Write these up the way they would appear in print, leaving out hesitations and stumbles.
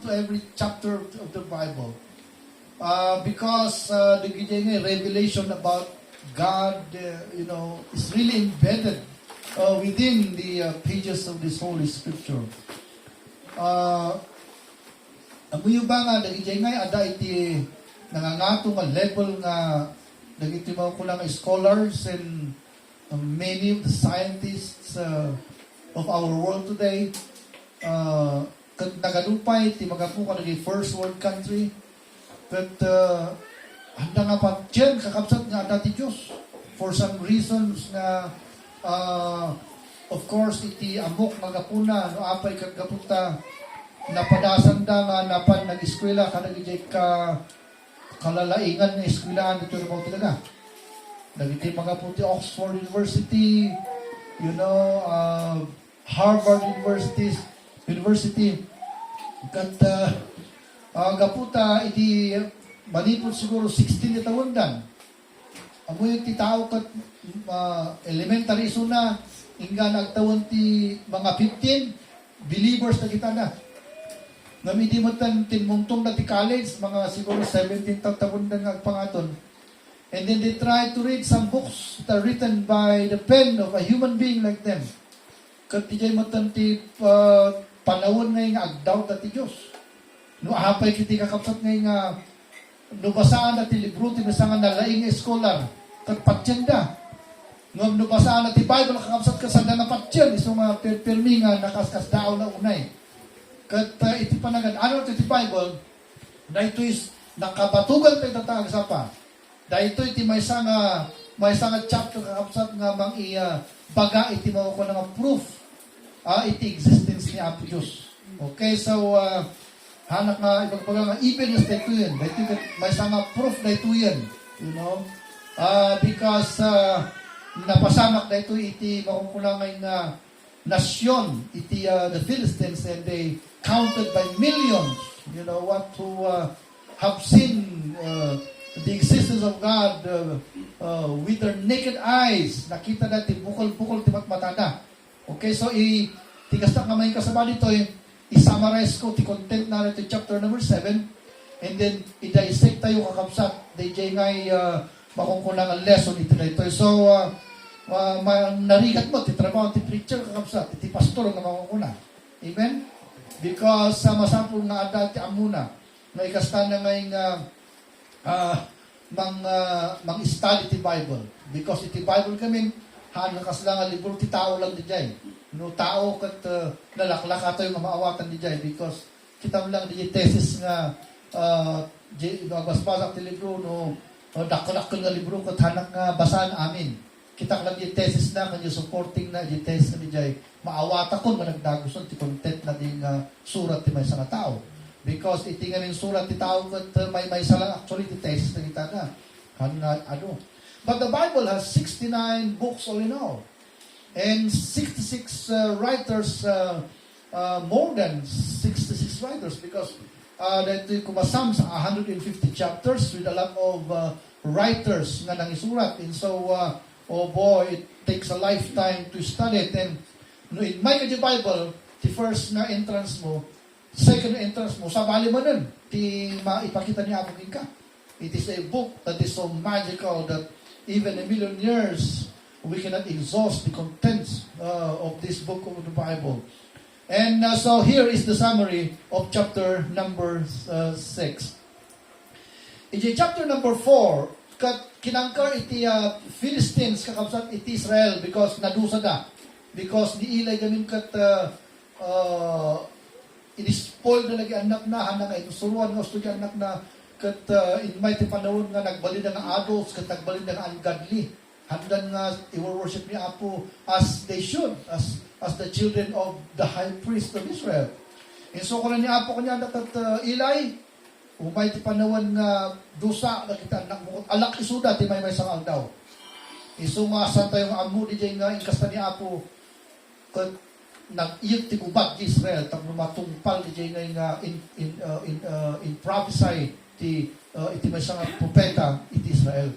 to every chapter of the Bible. Because the revelation about God, is really embedded within the pages of this Holy Scripture. Amuyo ba nga, nagigingay, ada iti nangangato nga level nga nagiti mga kulang scholars and many of the scientists of our world today, nagadupay, ti magapu ka naging first world country, but handa nga pa dyan, kakapsat nga dati Diyos. For some reasons na, of course, iti amok magapuna, no apay kagapunta, napadasan da nga napan nag-eskwela, kanagijay ka kalalaingan ng eskwelaan dito na talaga. Nagiti magaputi Oxford University, Harvard University, kat gaputa iti manipod siguro 16 na taon dan. Amo yung titao kat elementary suna, ingga nagtawon ti mga 15 believers na kita na. Namiti mo tan tinmuntong na ti college, mga siguro 17 taon dan nga pangaton. And then they try to read some books that are written by the pen of a human being like them. Kat ti jay mo tan ti panawon ngay nga agdaw dati Diyos. No ahapay kiti kakapsat ngay nga nubasaan na ti libro ti nga nalaing scholar kat patyenda. No nubasaan na ti Bible kakapsat kasanda na patyen iso nga permi nga nakaskas daw na unay. Kat iti panagan ano ti Bible na ito is nakabatugan tayo tatag sa pa. Dahil iti may sanga chapter kakapsat nga mang baga iti mao ko nga proof iti existence ni Apo Diyos. Okay, so hanak nga ibang nga even is dahito yun. Dahito may sanga proof dahito yun. Because napasamak dahito iti makukulangay nga nasyon iti the Philistines, and they counted by millions, what to have seen the existence of God with their naked eyes. Nakita natin, bukol-bukol, timat-mata na. Okay, so tigastak naman yung kasama dito, i-summarize ko, ti-content na rin chapter number 7, and then i-dissect tayo kakapsat. DJ ngay makungkunang ang lesson ito na ito. So, narigat mo, titrabaho, ti-preacher kakapsat, ti-pastor nga makungkuna. Amen? Because masampung nga ada ti amuna, na ikasta na ngayon mang-study ti Bible. Because iti Bible kami, hanakas lang ang libro ti tao lang di jay. No, tao kat nalaklaka tayo nga maawatan di jay. Because kita lang di thesis nga magbasbasak ti libro, no, dakol-dakol nga libro kat hanak nga basan amin. Kita lang di thesis na, kanyo supporting na di thesis na di jay. Maawata ko nga nagdaguson ti content na di nga surat ti may sa tao. Because itingan yung surat ti tao kat may salang actually ti thesis na kita na. But the Bible has 69 books all in all. And 66 writers, more than 66 writers, because dito kumasam sa 150 chapters with a lot of writers nga nangisurat. And so, oh boy, it takes a lifetime to study it. And in my Bible, the first na entrance mo, second entrance mo, sabali mo nun, maipakita niya ako ka. It is a book that is so magical that even a million years, we cannot exhaust the contents of this book of the Bible. And so here is the summary of chapter number 6. In chapter number 4, kinangkar iti Philistines, kakabsat iti Israel, because nadusa da. Because ni ilay gamin kat in-spoil na lagi anak na, hanang ay suruan nga gusto anak na, kat in may panahon nga nagbalin na nga adults, kat nagbalin na nga ungodly. Handan nga i-worship ni Apo as they should, as the children of the high priest of Israel. And so kung ni Apo kanya kat ilay, umay ti panahon nga dusa, nakita anak mo, alak isuda, ti may sangal daw. Isumasan tayo nga amu, di jay nga inkasta ni Apo, kat nag-iyot ti gubat di Israel, tag matungpal di jay nga in prophesy iti may sangal propeta iti Israel.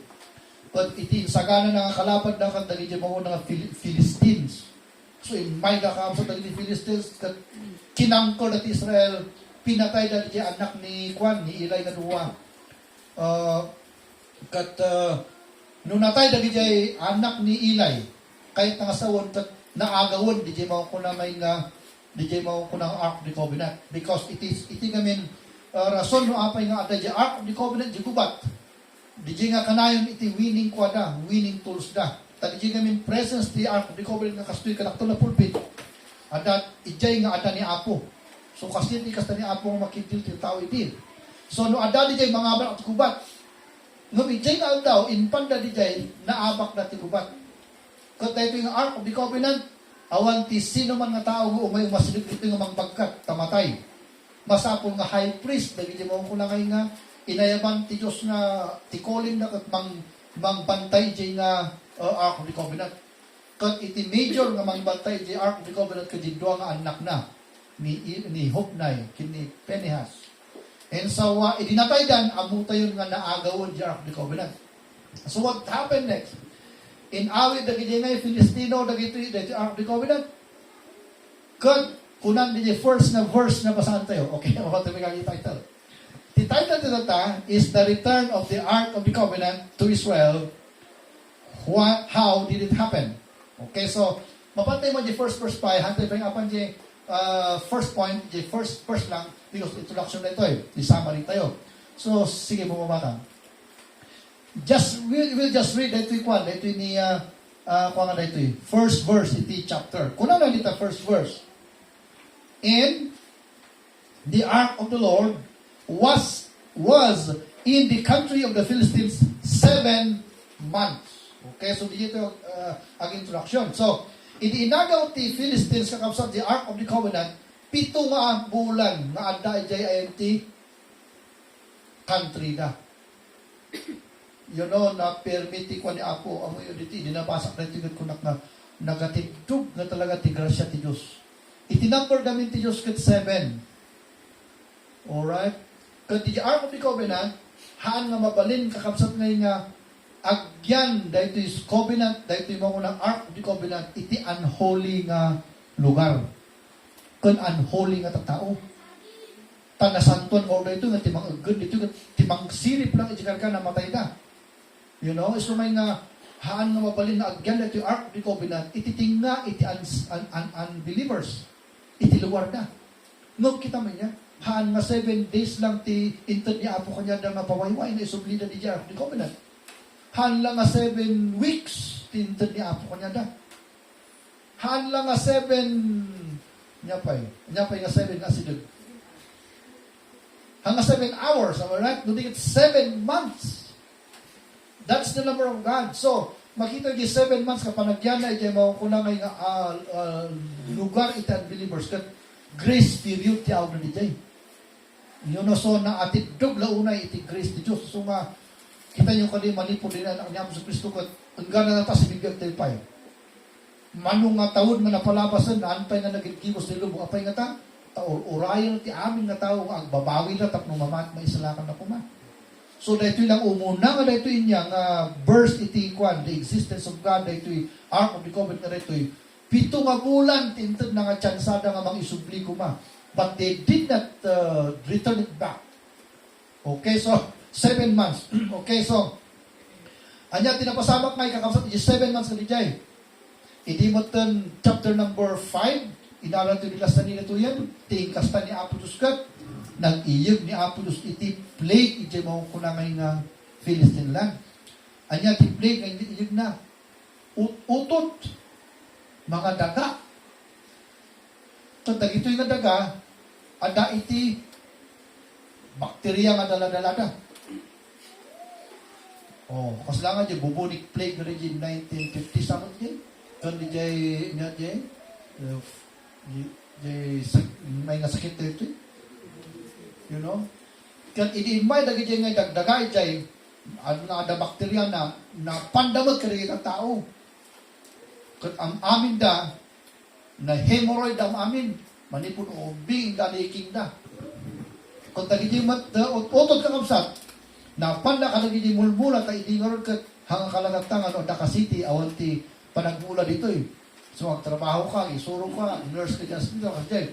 But iti sagana nga kalapad na kan dali mo nga Philistines. So in may kakamsa dali Philistines kat kinangkol at Israel pinatay na di anak ni Kwan, ni Eli nga duwa. Nung natay na di anak ni Eli, kahit nangasawon, kat naagawon, di mao ko na may nga, di mao ko na Ark of the Covenant. Because iti ngamin, rason no apay nga ada di Ark of the Covenant, di gubat. Di nga kanayon iti winning kwada, winning tools da. Tadi di ngamin presence di Ark of the Covenant nga kastoy kanakto na pulpit. Ada, ijay nga ada ni Apo. So kasi di kasta ni Apo nga makidil ti tao iti. So no ada di mga abak at gubat. Ngam ijay nga daw, inpanda di naabak na ti gubat. Kung tayo yung Ark of the Covenant, awan ti sino man nga tao nga umay masilip ito nga mangbagkat, tamatay. Masapol nga high priest, dahil mo ko na kayo nga, inayaman ti Diyos nga, ti kolin na kat mangbantay di nga Ark of the Covenant. Kat iti major nga mangbantay di Ark of the Covenant, kat di doa nga anak na, ni Hopnai, kini Penehas. And so, idinatay dan, amuta yun nga naagawon di Ark of the Covenant. So what happened next? In awit dagiti ngay Filistino dagiti Ark of the Covenant. Kunan di first na verse na basahan tayo. Okay, mabatay may title. The title nito is the return of the Ark of the Covenant to Israel. How did it happen? Okay, so mapatay mo di first verse pa, hantay pa yung apan di first point, di first verse lang, because introduction na ito di summary tayo. So, sige mo mamata. We'll just read ito yung ito ni first verse iti chapter. Kuna lang dito first verse. And the ark of the Lord was in the country of the Philistines 7 months. Okay, so dito ang introduction. So, inagaw ti Philistines kakapsat the ark of the covenant 7 nga bulan nga adda iti country na. You know, na permiti ko ni Apo, amo yun dito, dinabasak na ito ko na nagatidug na talaga ti grasya ti Diyos. Itinumber namin ti Diyos kat 7. Alright? Kat di Ark of the Covenant, haan nga mabalin, kakabsat ngayon nga, agyan, dahil ito covenant, dahil ito yung mga Ark of the Covenant, iti unholy nga lugar. Kan unholy nga tatao. Tanasantuan mo na ito, nga timang agad, ito, timang sirip lang, itikar na matay na. You know, so may nga haan nga mabalin na agyan na ito yung Ark of the Covenant, ititing nga iti unbelievers. Iti lugar na. No, kita mo niya, haan nga 7 days lang ti inted ni Apo kanya na mapawayway na isublida ni Ark of the Covenant. Haan lang nga 7 weeks ti inted ni Apo kanya na. Haan lang nga 7 nyapay nga 7 nga sidod. Hanga 7 hours, alright? No, it's 7 months. That's the number of God. So, makita di 7 months kapanagyan na iti mga kunangay nga lugar iti unbelievers kat grace period ti awna ni jay. You know, so na atid dubla unay iti grace ti Diyos. So nga, kita nyo kani manipod din ang niyam sa Kristo kat ang gana na ta si bigyan tayo pa yun. Manong nga taon nga napalabasan na anpay nga nagigibos ni Lubo, apay nga ta? Urayan ti amin nga tao nga agbabawi na tapno mamat maisalakan na kuma. So dahito lang umuna nga dahito inya nga verse iti kwan the existence of God dahito Ark of the Covenant nga dahito 7 nga bulan tinted na nga tsansada nga mangisubli kuma. But they did not return it back. Okay, so 7 months. Okay, so anya tinapasamak nga ikakapsat iti 7 months nga dijay. Iti mo chapter number 5 inaral ito nila sa nila ito yan, tingkas ta ni Apo Diyos kat, nag-iyog ni Apo Diyos iti plague, iti mo kunangay nga Philistine land. Anya, iti plague, nga iyog na. Utot, mga daga. Tanda ito yung daga, ada iti bakterya nga daladalada. Oh, kaslangan dyan, bubonic plague na rin 1950 samot dyan. Kan di jay, may nga sakit dito. You know? Kan ini-imay dagi jay nga dagdagay jay na ada bakterya na pandamot kaya ang tao. Kan ang amin da na hemorrhoid ang amin manipun ubing da leaking da. Kung dagi jay utod ka kamsat na panda ka dagi jay mulmula ta idingor ket hanga kalangatang ano Dhaka City awanti panagmula dito eh. So, magtrabaho ka, isuro ka, nurse ka dyan, kasi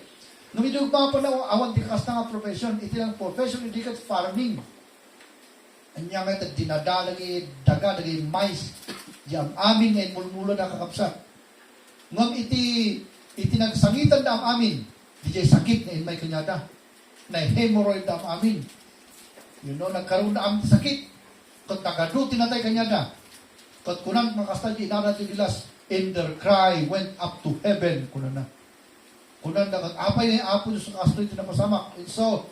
Nung idugma pa na awan di kas nga profession, iti lang profession hindi kat farming. Anya nga dinadalagi daga dagi mais yang amin ngayon mulmulo na kakapsat. Ngam iti nagsangitan da am amin, di jay sakit na may kanyada. Na hemorrhoid da am amin. You know, nagkaroon na am sakit. Kat nagaduti na tayo kanyada. Kat kunang makasta di inara di dilas, and their cry went up to heaven. Kunan na. Kunan na, apay na apo sa kasto iti na pasamak. And so,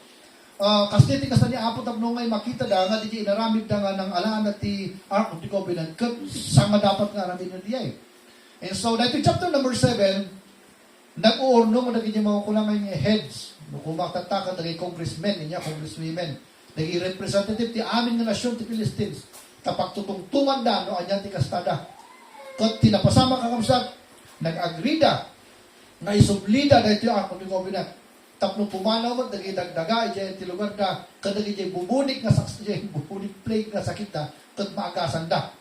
kastiti kasta ni apo tapno ngay makita da nga di inaramid da nga ng alaan at ti Ark of the Covenant kat sanga dapat nga ramin na diya. And so, dahil chapter number 7, nag-uurno mo na ganyan mga kulangan yung heads. Kung makataka, naging congressmen, niya, congresswomen, naging representative ti amin nga nasyon ti Philistines. Kapag tutungtungan da, no, anyan ti kastada. Kat tinapasama kakamsat, nag-agree da, na isublida dahil yung Ark of the Covenant. Tapno pumanaw mo, nagidagdaga, dyan ti lugar da, kadagi dyan bubunik na sakit, bubunik plague na sakit da, kat maagasan da.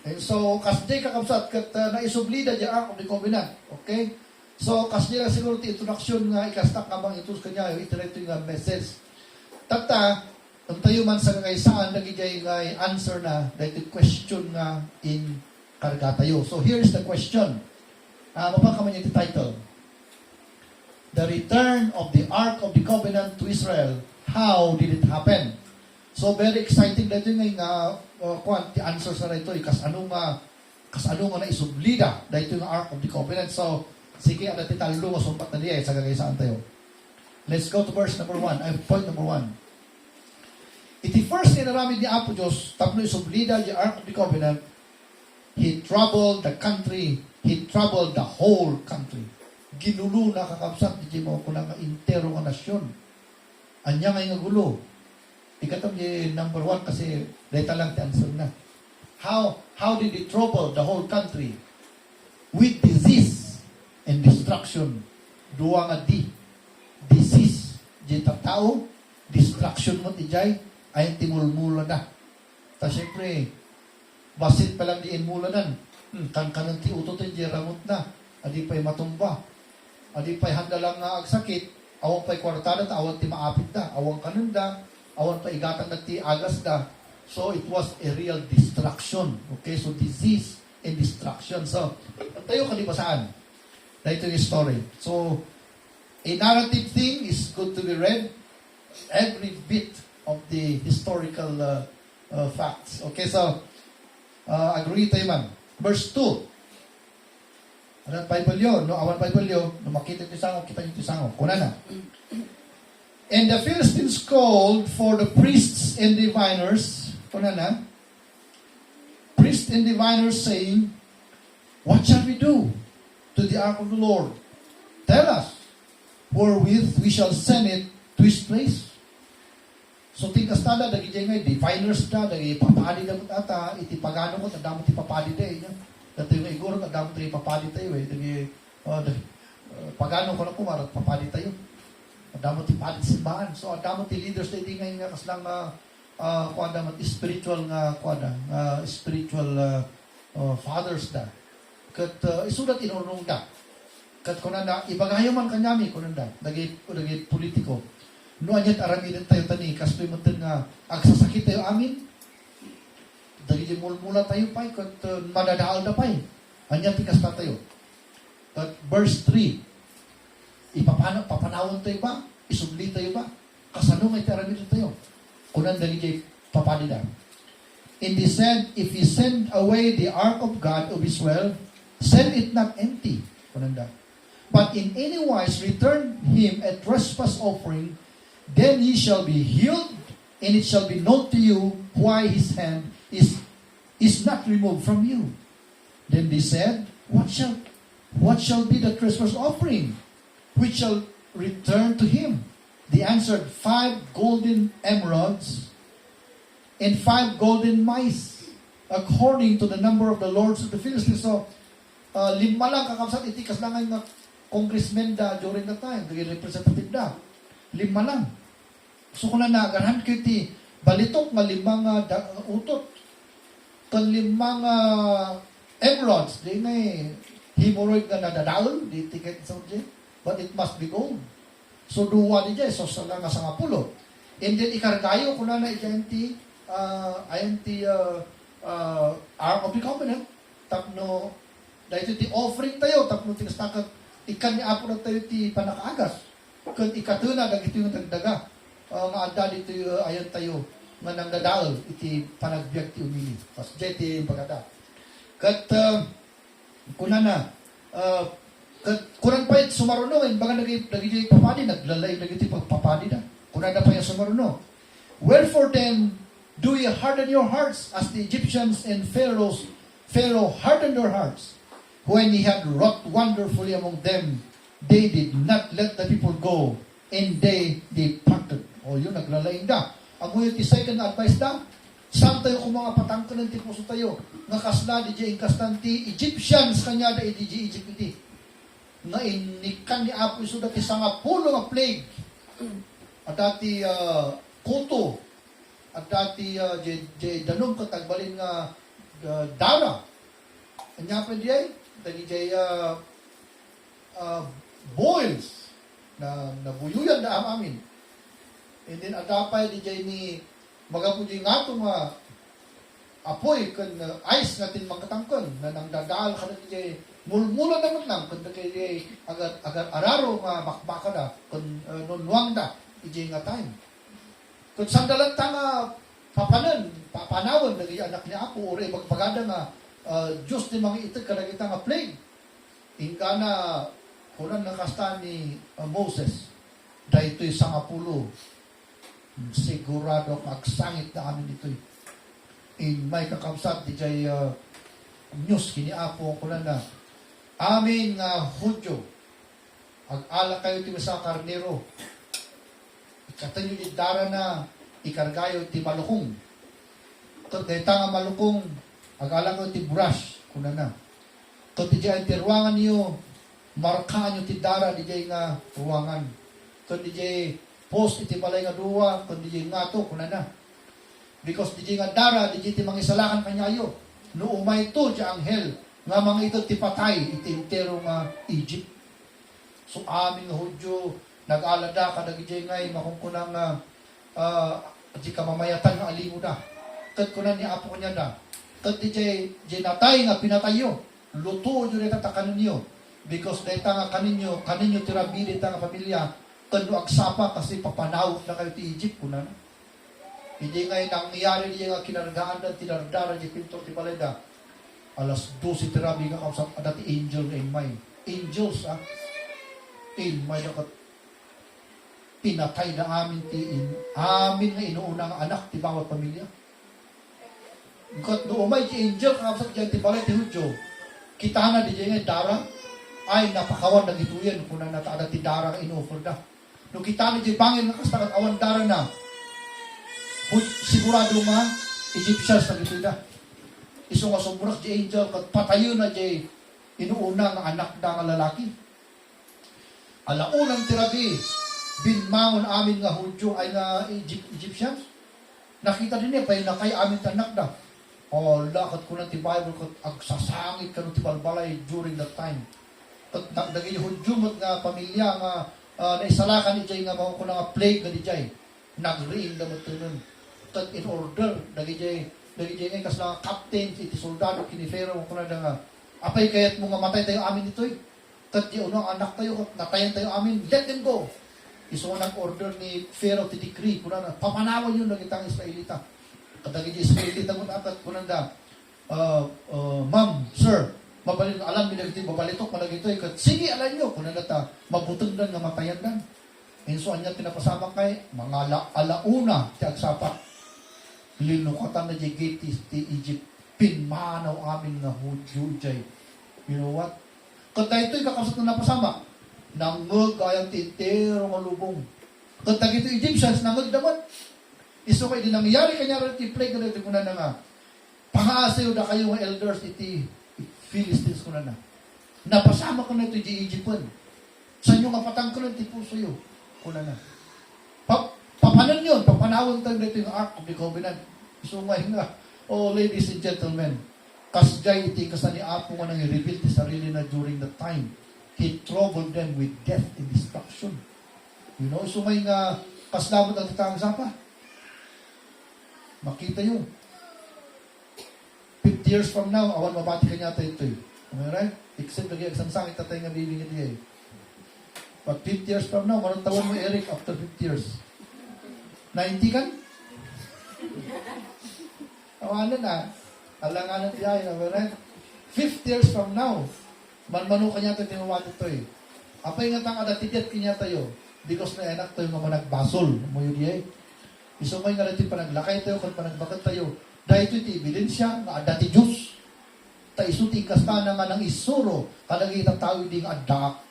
And so, kasdi kakamsat, kat naisublida dyan Ark of the Covenant. Okay? So, kasdi lang siguro ti introduction nga, ikastak kamang itus kanya, ito yung message. Tata, ang tayo man sa kakaisaan, nagigay nga answer na, dahil question nga in karga tayo. So, here's the question. Mapakaman yung title. The return of the Ark of the Covenant to Israel. How did it happen? So, very exciting dito nga the answer sa ito. Kasano nga na isublida dito yung Ark of the Covenant. So, sige, ada ti talo, sumpat na diya, sa kagaysaan tayo. Let's go to verse number 1. Point number 1. Iti first inaramid ni Apo Diyos, tapno isublida yung Ark of the Covenant, He troubled the country. He troubled the whole country. Ginulo na kakapsat, di mo ko lang intero nga nasyon. Anya nga yung gulo. Ikatong yung number 1 kasi data lang ti answer na. How did it trouble the whole country? With disease and destruction. Duwa nga disease. Di tao, destruction mo ti jay, ay timulmula na. Ta syempre, basit pa lang diin mulanan. Kankanan ti utot ti ramot na. Adi pa'y matumba. Adi pa'y handa lang nga agsakit. Awang pa'y kwartada, awang ti maapit da. Awang kanunda, awang pa'y igatang na ti agas da. So, it was a real destruction. Okay? So, disease and destruction. So, tayo kalibasaan. Dahil ito yung story. So, a narrative thing is good to be read. Every bit of the historical facts. Okay? So, agree tayo man. Verse 2. Awan Bible yun, no? Awan Bible yun, no makita yung tisango, kita yung tisango. Kuna na. And the Philistines called for the priests and diviners, kuna na, priests and diviners saying, what shall we do to the ark of the Lord? Tell us, wherewith we shall send it to his place. So, tingkas tada, dagi dyan ngay, diviners da, dagi papali da mo ata, iti pagano ko, tadamo ti papali da, dati yung iguro, tadamo ti papali tayo, dagi, pagano ko na kumarat, papali tayo. Tadamo ti palit simbahan. So, tadamo ti leaders da, hindi ngay nga kaslang, kuwada, spiritual nga, kuwada, spiritual fathers da. Kat, isulat inunong da. Kat kunanda, ibagayo man kanyami, kunanda, dagi politiko. No, anyat araminan tayo tani, kastoy mo nga, agsasakit tayo amin, dali di mulmula tayo pa, kat madadaal na pa, anyat ikasta tayo. At verse 3, papanawon tayo ba? Isubli tayo ba? Kasano nga iti araminan tayo? Kunan dali di papanida. And he said, if he send away the ark of God of Israel, send it not empty. Kunanda. But in any wise return him a trespass offering, then he shall be healed, and it shall be known to you why his hand is not removed from you. Then they said, what shall be the trespass offering, which shall return to him? They answered, 5 golden emeralds and 5 golden mice, according to the number of the lords of the Philistines. So, 5 lang kakapsat, itikas lang nga congressmen da during that time, the representative da. 5 lang. So kung na ganahan ko iti balitok nga 5 utot. Kan 5 emeralds, di na hemorrhoid nga nadadaol, di ticket sa but it must be gold. So duwa di jay, so sa nga sa nga pulo. And then ikargayo ko na ijanti, Ark of the Covenant, tapno, dahil ti offering tayo, tapno tinastakat, ikan ni Apo na tayo ti panakaagas. Kung ikatuna, dagito yung dagdaga. Nga adda dito ayan tayo, nga nang dadaal, iti panagbiag ti umili. Pas jay ti pagada. Kat, kuna na, kunan pa yung sumaruno, baga nagigay papadi, naglalay, nagigay pagpapadi na. Kunan na pa yung sumaruno. Wherefore then, do ye harden your hearts as the Egyptians and Pharaoh hardened their hearts. When he had wrought wonderfully among them, they did not let the people go, and they departed. O yun, naglalaing da. Ang yung second advice da, saan tayo kung mga patangkanan ti puso tayo, nga kasla di jay kastanti, Egyptians kanya da di jay Egypt iti. Nga inikan ni Apo iso dati sa nga pulo nga plague. At dati kuto. At dati jay danong katagbalin nga dara. Anya pa jay, dati jay boils na nabuyuyan da amin. And then adapay di jay ni magapuji nga ito nga apoy kan ice natin magkatangkon na nang dadaal ka na di jay mulmula naman lang kung jay agar araro nga bakbaka da kung nunwang da di jay nga time. Kung sandalan ta nga papanawan nagi anak ni Apo ore bagada nga Diyos ni mga itag kanagita nga plague. Ingka na kunan nakasta ni Moses dahil ito'y sangapulo. Sigurado magsangit na amin ito'y. In may kakabsat di jay news kini Apo kunan na amin nga Hudyo ag-ala kayo ti sa karnero. Ikatan nyo di dara na ikargayo ti malukong. Ito dahil nga malukong ag-ala kayo ti brush kunan na. Ito di jay ti ruangan niyo markaan nyo ti dara di jay nga ruangan. Ito di jay post iti balay nga duwa kung di jay nga to kunan na. Because di jay nga dara di jay ti mangisalakan kanyayo. No umay to di anghel nga mga ito ti patay iti intero nga Egypt. So amin nga Hudyo nag-alada ka nagijay ngay makungkunang di ka mamayatan nga alimo da. Kat kunan ni Apo kanya da. Kat di jay natay nga pinatayo. Luto nyo nita takanin nyo. Because dahita nga kaninyo tirabili ta nga pamilya kano agsapa kasi papanawag na kayo ti Egypt kunan. Hindi ngay nangyari niya nga kinargaan da tinardara di pinto ti baleda. Alas 12 tirabi nga kausap adati angel na inmay. Angels inmay na kat pinatay na amin amin nga inuunang anak ti bawat pamilya. Kat no umay ti angel kausap dyan ti balay ti Hudyo. Kita na di dyan nga dara ay napakawan na gituyan kung na nataada ti dara nga in-offer da. No kita na di bangin nga kastakat awan dara na sigurado nga Egyptians na gituy da. Iso nga sumurak di angel kat patayo na di inuuna nga anak da nga lalaki. Alaunang tirabi binmangon amin nga Hudyo ay nga Egyptians. Nakita din niya, na kay amin tanak da. O, lakat ko na ti Bible, kat agsasangit ka no ti balbalay during that time. Kat naging Hudyo mo't nga pamilya nga naisalakan ni Jay nga mga ko na nga plague nga ni Jay. Nagriin na mo ito nun. Kat in order, naging Jay nga kas na captain, iti soldado, kinifero ko na nga, apay kayat mo nga matay tayo amin ito eh. Kat di unang anak tayo, natayan tayo amin, let them go. Iso nang order ni Pharaoh ti decree kuna na papanawan yun ng itang Israelita. Kadagi di Israelita mo atat kuna da ma'am, sir, mabalin alam mi dagiti babalitok malagito kat sige alam nyo kuna ta mabuteng dan nga matayan dan. Enso anya pinapasama kay mga alauna ti agsapa. Linukatan na di gate ti Egypt pinmanaw amin nga Hudyo jay. You know what? Kat daytoy kakasat na napasama. Nangag kayang tintero malubong. Kung tagito Egyptians, nangag naman. Iso kayo din nangyari kanya rin ti plague na ito kuna na nga. Pangasayo na kayo mga elders iti Philistines kuna na. Napasama ko na ito di Egyptian. Sa inyo nga patang ko na ti puso yun. Kuna na. Papanan yun. Papanawag tayo na ito yung Ark of the Covenant. Iso nga oh ladies and gentlemen, kasgay iti kasani Apo nga nang i-reveal ti sarili na during that time. He troubled them with death and destruction. You know, sumay nga kaslamot ang tatang sapa. Makita yun. 50 years from now, awan mabati ka niya ito eh. Am I right? Except lagi ang sangsangit tatay nga bibingin niya eh. But 50 years from now, manong tawon mo Eric after 50 years? 90 kan? Awanan na. Alanganan niya yun. Am I right? 50 years from now, manmano ka niya ito tinawad ito eh. Apay nga tang adatidyat kanya tayo. Because na enak tayo nga managbasol. Mo yun eh. Isumay nga natin panaglakay tayo kung panagbakat tayo. Dahil ito'y ebidensya nga adati Diyos. Ta isuti kastana nga ng isuro. Kalagitang tao hindi nga adak.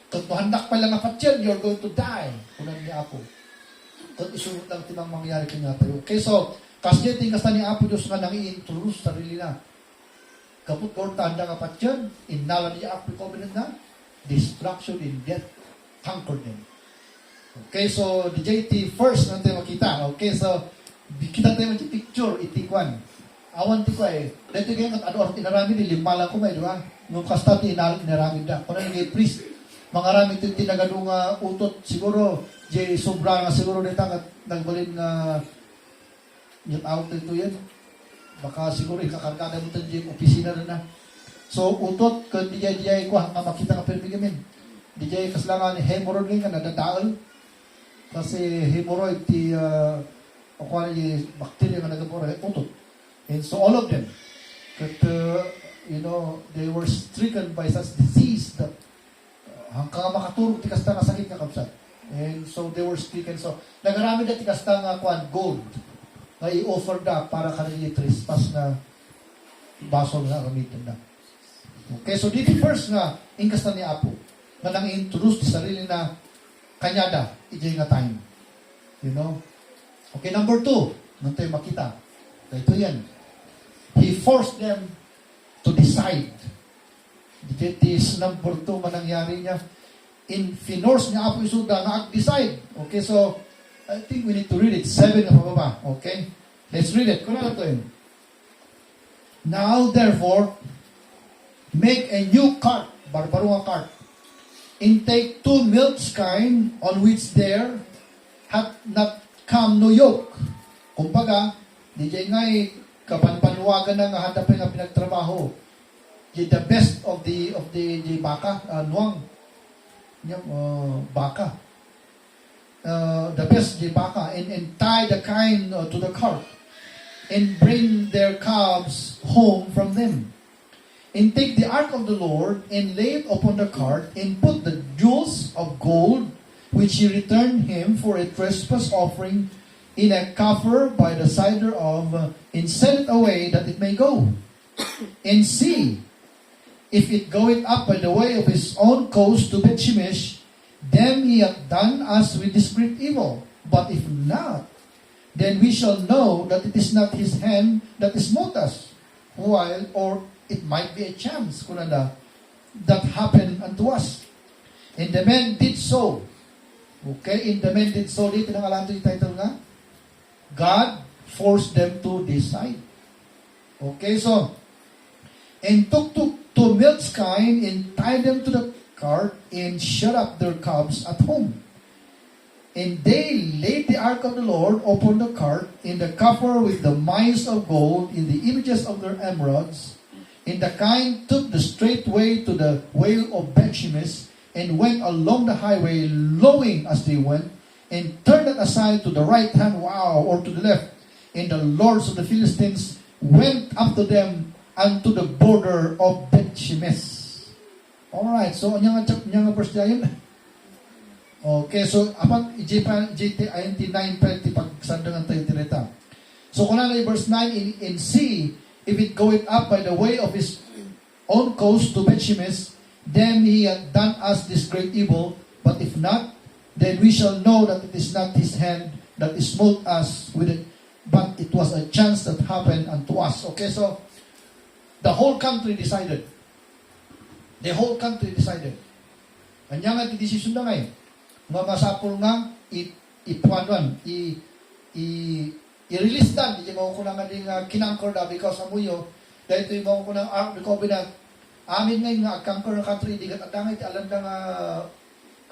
Kung mahandak pa lang nga patyan, you're going to die. Kunan ni Apo. Kung isurot lang tinang mangyari kanya tayo. Okay, so, kasi kasta ni Apo Diyos nga nang i-introduce sarili na. Kaput ko tanda nga patyan, inala niya Apo covenant na, destruction in death, conquered them. Okay, so, the JT first natin makita. Okay, so, kita tayo yung picture, itikwan. Awan ti ko eh. Dito kayo kat ano, inarami ni lima lang ko may, di ba? Nung kasta ti inarami na. Kung na nagay priest, mga rami ito tinagadong utot, siguro, jay sobra nga siguro nito at nagbalin nga yung out ito yan. Baka siguro ikakargada mo ito yung opisina na. So, utot, kung di jay ko, hanggang makita ka permigamin. Di jay kaslangan, hemorrhoid nga nadadaal. Kasi hemorrhoid, ti, ako na yung bacteria nga nagapura, utot. And so, all of them, that, you know, they were stricken by such disease that hanggang makaturog ti kasta nga sakit nga kapsat. And so they were stricken. So nagarami na ti kasta nga gold nga i-offer da para kanili trespass na basol nga gamitin na. Okay, so dito first nga ingkasta ni Apo nga nang introduce ti sarili na kanyada ijay nga time. You know? Okay, number 2, nung tayo makita. Ito yan. He forced them to decide. That is number 2 manangyari niya. Finorce niya Apo Isuda na decide. Okay, so I think we need to read it. 7 na pababa. Okay? Let's read it. Kuna na ito yun. Now, therefore, make a new cart, barbarong cart, and take 2 milk kine on which there hath not come no yoke. Kumbaga, di dyan nga'y kapanpanuwagan na nga hadapin nga pinagtrabaho. The best of the baka, nuang, baka. The best the baka, and tie the kine to the cart, and bring their calves home from them. And take the ark of the Lord, and lay it upon the cart, and put the jewels of gold, which he returned him for a trespass offering, in a coffer by the side of, and send it away that it may go. And see, if it goeth up by the way of his own coast to Bethshemesh, then he hath done us with this great evil. But if not, then we shall know that it is not his hand that smote us. While, or it might be a chance, kunanda, that happened unto us. And the men did so. Okay, and the men did so. Dito nang alam yung title nga. God forced them to decide. Okay, so, and took 2 milk kine and tied them to the cart and shut up their cubs at home. And they laid the ark of the Lord upon the cart in the coffer with the mines of gold in the images of their emeralds. And the kine took the straight way to the vale of Bethshemesh and went along the highway, lowing as they went, and turned it aside to the right hand, or to the left. And the lords of the Philistines went after them unto the border of Bethshemesh. Alright, so anya nga verse dayon. Okay, so apan JT 9:20 pagsandangan tayo direta. So kuna na verse 9 in see if it goeth up by the way of his own coast to Bethshemesh, then he hath done us this great evil, but if not, then we shall know that it is not his hand that smote us with it, but it was a chance that happened unto us. Okay, so the whole country decided. The whole country decided. Anya nga decision na ngayon. Nga masapol nga ipuanuan, i-release dan. Hindi mo ko na nga din kinangkor na because amuyo. Dahil ito yung ko na recover na. Amin ngayon nga, agkangkor ng country, di kat adangay, ti alam na nga,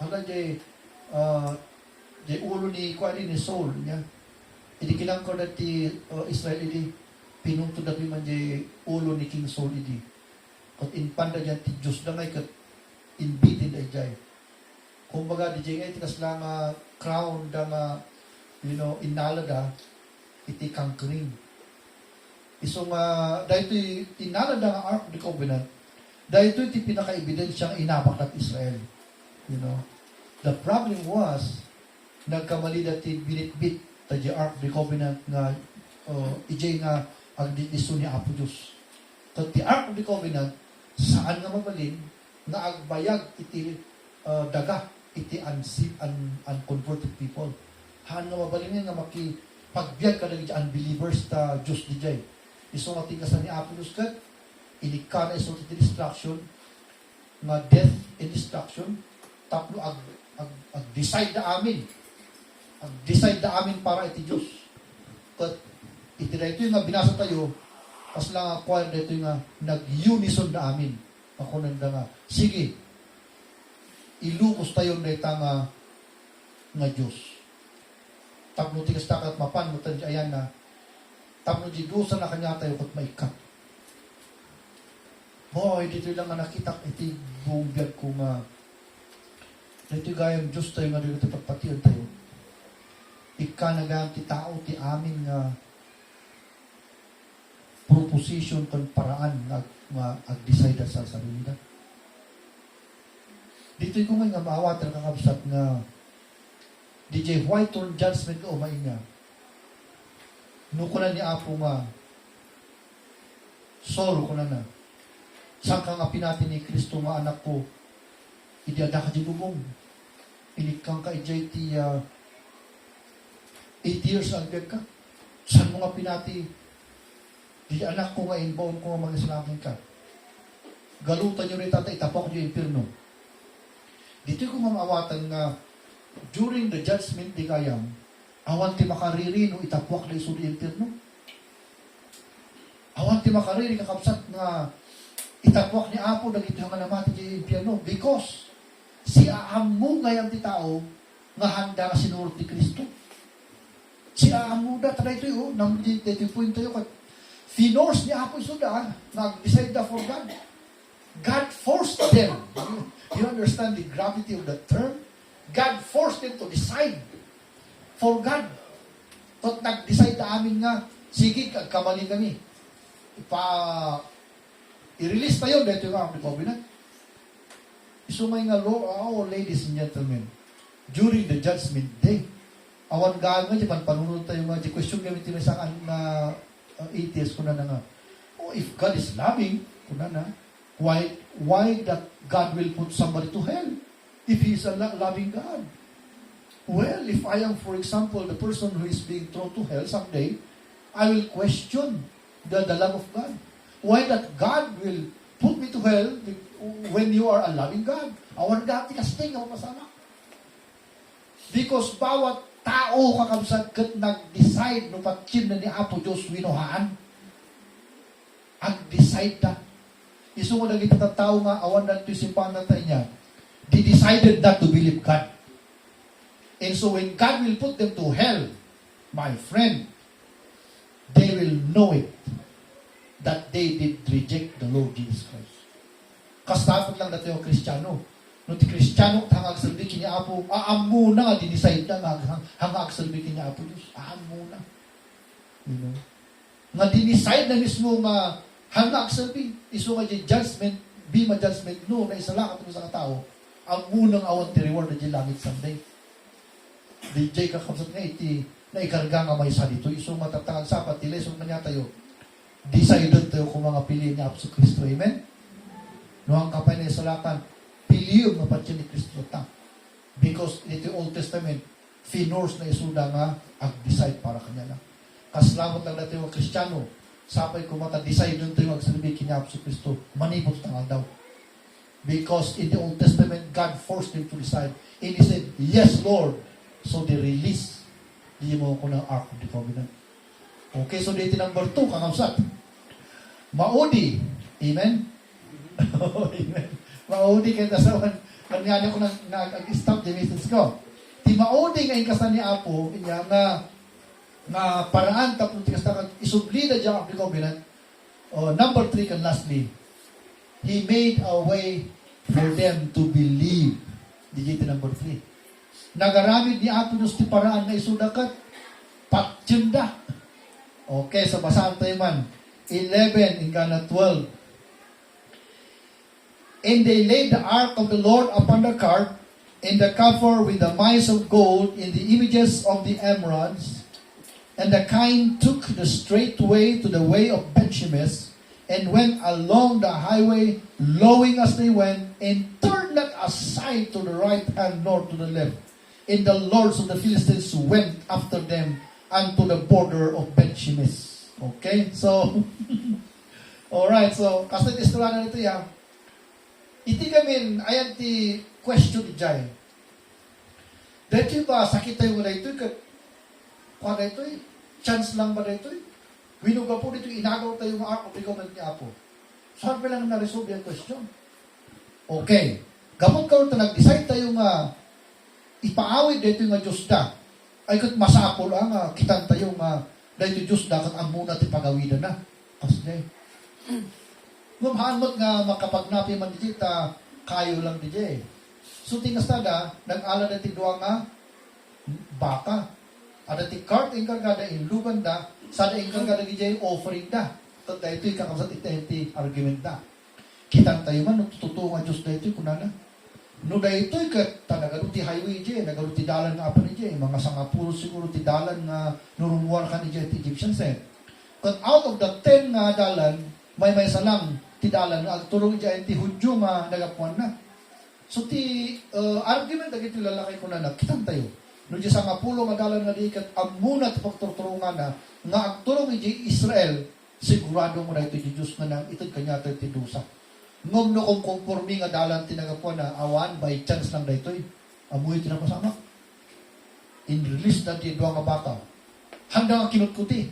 hanggang di, di ulo ni ni Saul niya. Idi kinangkor na ti Israel idi pinunto na man di ulo ni King Saul idi. Kat inpanda niya ti Diyos na ngay kat inbitin da ijay. Kumbaga di jay ngay tikas lang crown da nga inalada iti conquering. Isong dahil iti inalada nga Ark of the Covenant, dahil iti pinaka-ebidensya nga inapak na Israel. The problem was nagkamali dati binitbit ta di Ark of the Covenant nga ijay nga agditiso ni Apo Diyos. So the Ark of the Covenant saan nga mabalin nga agbayag iti daga iti unconverted people. Haan nga mabalin nga makipagbiag ka iti unbelievers ta Diyos di jay. Iso nga tingkasan ni Apo Diyos kat inika na iso iti destruction nga death and destruction tapno ag-decide na amin. Ag-decide na amin para iti Diyos. Kat iti na ito yung nga binasa tayo, pas lang ako na ito yung nga nag-unison na amin. Ako nanda nga, sige, ilukos tayo na ito nga Diyos. Tapno tikas takat mapan mo tayo ayan na, tapno di dusa na kanya tayo kat maikat. Boy, dito lang nga nakita iti buong biyag ko nga dito gayang Diyos tayo nga dito pagpatiyon tayo. Ika nagang ti tao ti amin nga proposition kon paraan nga ag-decide sa sarili na. Dito ko nga maawat ang kakabsat nga DJ Whitehorn judgment ko umay nga. Nukunan ni Apo nga solo ko na. Saan ka nga pinati ni Kristo nga anak ko idiada ka di bubong. Inikang ka ijay ti 8 years ang biyag ka. Saan mo nga pinati di anak ko nga inbound ko nga mag-islamin ka. Galutan nyo rin tata itapok nyo yung impirno. Dito ko mamawatan nga during the judgment di kayam awan ti makariri no itapok na iso di impirno. Awan ti makariri kakapsat nga itapok ni Apo dagiti nga namati di impirno because si aamu ngayang ti tao nga handa nga sinurot ni Kristo. Si aamu da tada ito yun, nang dito point tayo kat finorce ni Apo Isuda, nag-decide na for God. God forced them. You understand the gravity of the term? God forced them to decide for God. Tot nag-decide na amin nga, sige, kamali kami. I-release tayo, dito yung Ark of the Covenant. Isumay nga, ladies and gentlemen, during the judgment day, awan gaan nga, diyan, panunod tayo nga, di question gamit yung isang atheist ko na nga, if God is loving, ko na, why that God will put somebody to hell if He is a loving God? Well, if I am, for example, the person who is being thrown to hell someday, I will question the love of God. Why that God will put me to hell when you are a loving God? Awan dati kasting ako masama. Because bawat tao kakabsat kat nag-decide no patsin na ni Apo Diyos winuhaan. Ang decide na. Iso mo naging tao nga awan na ito simpan na tayo niya. They decided not to believe God. And so when God will put them to hell, my friend, they will know it that they did reject the Lord Jesus Christ. Kasapot lang natin yung Kristiyano. No ti Kristiyano hangag salbi kini Apo, aamu na nga di-decide na hangag salbi kini Apo Diyos. Aamu na. Nga di-decide na mismo nga hangag salbi. Iso nga di judgment, be ma judgment, no, na isalakat mo sa katao, amu nang awan ti reward na di langit someday. Di jay kakapsat nga iti na ikarga nga may sa dito. Iso matatangag sapat, tilesong na niya tayo. Decided tayo kung mga piliin ni Apo Kristo. Amen? No, ang kapay na isalakan, piliyon nga patyan ni Kristo ta. Because in the Old Testament, finors na isuda nga ag-decide para kanya lang. Kasalamat lang natin yung Kristiyano, sapay kung mata-decide nun tayo mag-salibig kanya Apo Kristo, manipot tangal daw. Because in the Old Testament, God forced him to decide. And he said, yes, Lord. So they release. Di mo ko ng Ark of the Covenant. Okay, so dito number 2, kangamsat. Maudi. Amen? Amen. Maudi kayo kasawan. Kanyari ko nag-stop the message ko. timaudi nga ingkasta ni Apo, inya nga paraan tapos tikasta isubli na dyan ang covenant. Number 3 and lastly, He made a way for them to believe. Digit number 3. Nagaramid ni Apo Diyos ti paraan na isudakat patjenda. Okay, so basahan tayo man. 11 hingga 12. And they laid the ark of the Lord upon the cart, and the cover with the mice of gold in the images of the emeralds. And the kine took the straight way to the way of Bethshemesh, and went along the highway, lowing as they went, and turned not aside to the right hand nor to the left. And the lords of the Philistines went after them unto the border of Bethshemesh. Okay, so, alright, so, kasi istorya na nito yan, iti kami, ayan ti question ni Jai. Dito ba, sakit tayo mo na ito, kung na ito, chance lang ba na ito? Winuga po dito, inagaw tayo ng ark of the covenant ni Apo. Saan pa lang na-resolve yung question? Okay. Gamot ka rin nag-decide tayo nga ipaawid dito yung Diyos da. Ay kat masapol ang kitan tayo nga dito Diyos da kat ang muna ti pagawidan na. Kasi Ngumhanot nga makapagnapi man di kayo lang di So tingas tada, nag-ala na ti duwa nga baka. Ada ti cart inkargada in lugan da, sada inkargada di offering da. Tanda ito kakabsat iti argument da. Kitang tayo man, tututo nga Diyos da ito, kunana. No da ito, talaga ti highway di, nagaro ti dalan nga apa ni di, mga sangapuro siguro ti dalan nga nurumuar ka ni di Egyptian said. But out of the 10 nga dalan, may salang ti dalan nga agtulong di ti Hudyo nga nagapuan na. So ti argument da iti lalakay kunana, kitang tayo. No di sangapulo nga dalan nga di kat amuna ti pagturturungan na nga agtulong di Israel, sigurado mo na ito di Diyos nga nang itod kanya ito ti dusa. Ngom no kung conforming nga dalan tinagapuan na awan by chance lang da ito amuy tinapasama. In release na ti duwa nga baka. Handa nga kinutkuti.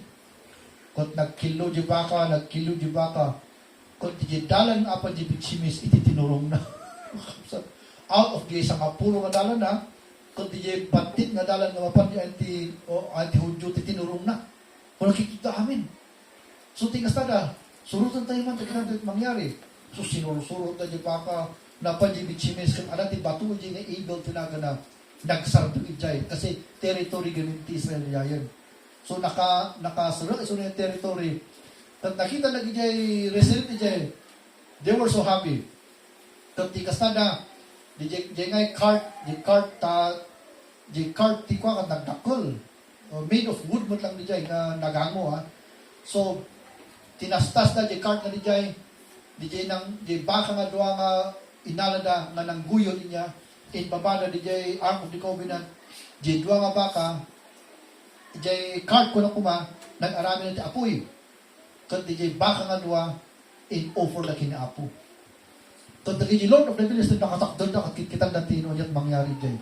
Kung nagkilo di baka, kung di dalan apa di Bethshemesh, iti tinurong na. Out of the isang kapulo nga dalan na, kung di batit nga dalan nga mapan di anti-Hudyo, ti tinurong na. Kung nakikita amin. So tingas tada, surutan tayo man, taginan tayo mangyari. So sinurot na di baka, napan di Bethshemesh, kung anak di batu, di nga able tinaga na, nagsardo ijay, kasi territory ganun ti Israel yayan. So nakasarap iso na yung territory. At nakita na gijay result ijay. They were so happy. Kat di kastada di ngay cart ti kwa kat nagdakol. Made of wood mo lang dijay nga nagango ha. So tinastas na di cart na dijay nang di baka nga duwa nga inalada nga nang guyo niya in babada dijay ark of the covenant. Di duwa nga baka Jay cart ko na kuma, nag-arami na ti apoy. Kundi jay baka nga duwa, in offer na kina-apo. Kundi jay Lord of the Philistines, nakatakdol na kitang datino niya't mangyari jay.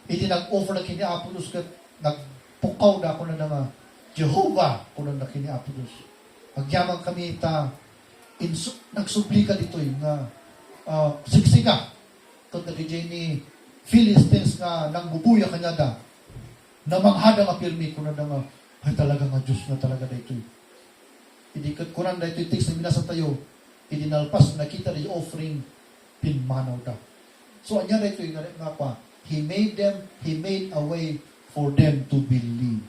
Hindi nag-offer na kina-apo Diyos, kat nagpukaw na ako na nga, Jehovah, ko na kina-apo Diyos. Magyamang kami nagsubli ka dito nga, siksiga. Kundi jay ni Philistines nga, nang bubuya kanya da, na manghada nga pirmi ko na nga, ay talaga nga Diyos na talaga na ito. Hindi kunan na ito yung text na minasa tayo, idinalpas, nakita na yung offering, pinmanaw da. So, anya na ito yung nga pa, He made a way for them to believe.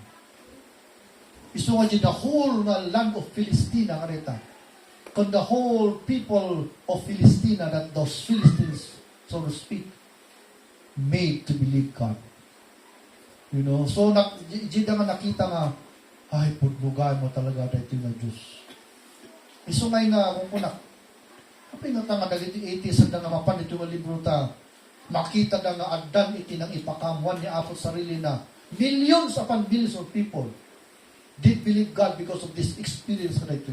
Iso nga the whole nga land of Philistina, kareta, kung the whole people of Philistina, that those Philistines, so to speak, made to believe God. You know, so jida nga nakita nga, ay, pudbugan mo talaga dito na Diyos. Isungay nga, kung kunak, kapag nga nga dagiti 80s, handa nga mapan ito nga libro ta, makita na nga adan iti nang ipakamuan ni Apo sarili na millions upon millions of people did believe God because of this experience na ito.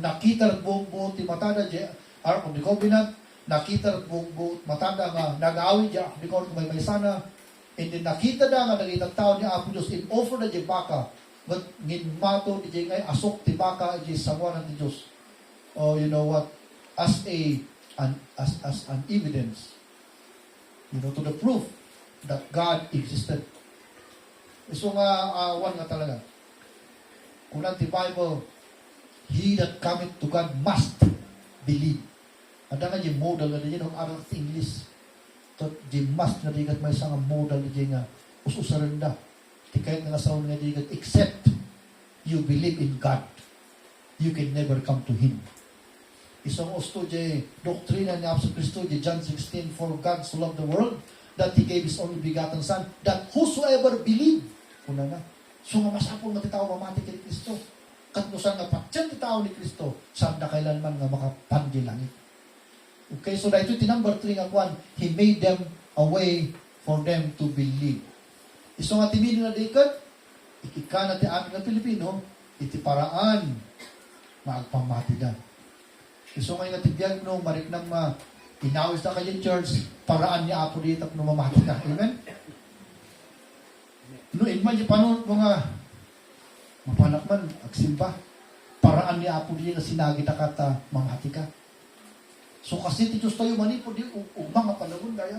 Nakita at buong ti matada di Ark of the Covenant, nakita at buong matada nga nag-aawin di Ark of the Covenant may sana. And then nakita na nga nagitang tao ni Apo Diyos in offer na di baka but nginmato di ngay asok ti baka di samuan ng Diyos. Oh, you know what? As an evidence. You know, to the proof that God existed. So nga, one nga talaga. Kung ang Bible, he that cometh to God must believe. Ada nga yung modal na din yung aral sa English. So, yung must na digat may isang modal na din nga ususaran da. Di kahit nga sa nga digat, except you believe in God, you can never come to Him. Isang usto di doktrina ni Apostol Cristo di John 16, for God so loved the world that He gave His only begotten Son, that whosoever believe, una na, so nga masapol nga titaw mamati kay Cristo. Katnusan nga patyan titaw ni Cristo, saan na kailanman nga makapandi langit. Okay, so dahil ito number 3 nga kwan, He made them a way for them to believe. Iso nga timin na dikat, ikika na ti amin nga Pilipino, iti paraan, maagpamati da. Iso nga nga tibiyag no, marik nang inawis na kayo church, paraan niya apo dito no mamati ka. Amen? No, inman yung panunod mga mapanak man, agsimba. Paraan ni Apo diya na sinagi na kata manghati ka. So kasi titos tayo manipod di mga panahon daya.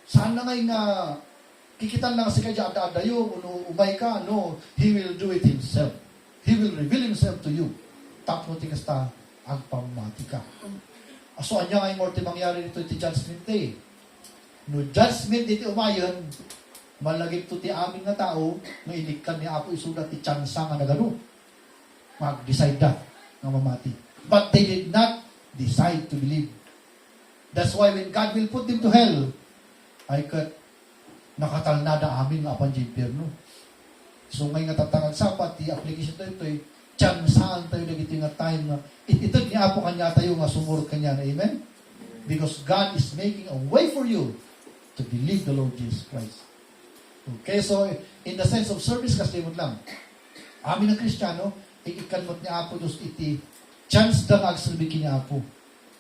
Saan na ngay nga kikitan lang si kaya ada-adayo no umay ka no, He will do it Himself. He will reveal Himself to you. Tapos ti kasta ang pamati ka. Aso anya ngay morte mangyari dito iti judgment day. No judgment dito umayon, malagip to ti amin nga tao, nga inikan ni Apo isuda ti tsansa nga nagano. Mag-decide da nga mamati. But they did not decide to believe. That's why when God will put them to hell, ay kat nakatalnada amin nga apan impyerno. So ngay nga tatangag sapat, ti application tayo ito, tsansaan tayo nagiti nga time nga, ito ni Apo kanya tayo nga sumurot kanya na, amen? Because God is making a way for you to believe the Lord Jesus Christ. Okay, so in the sense of service, kasi mo lang. Amin ang Kristiyano, ikanmot ni Apo Diyos iti chance da agsulbi kini Apo.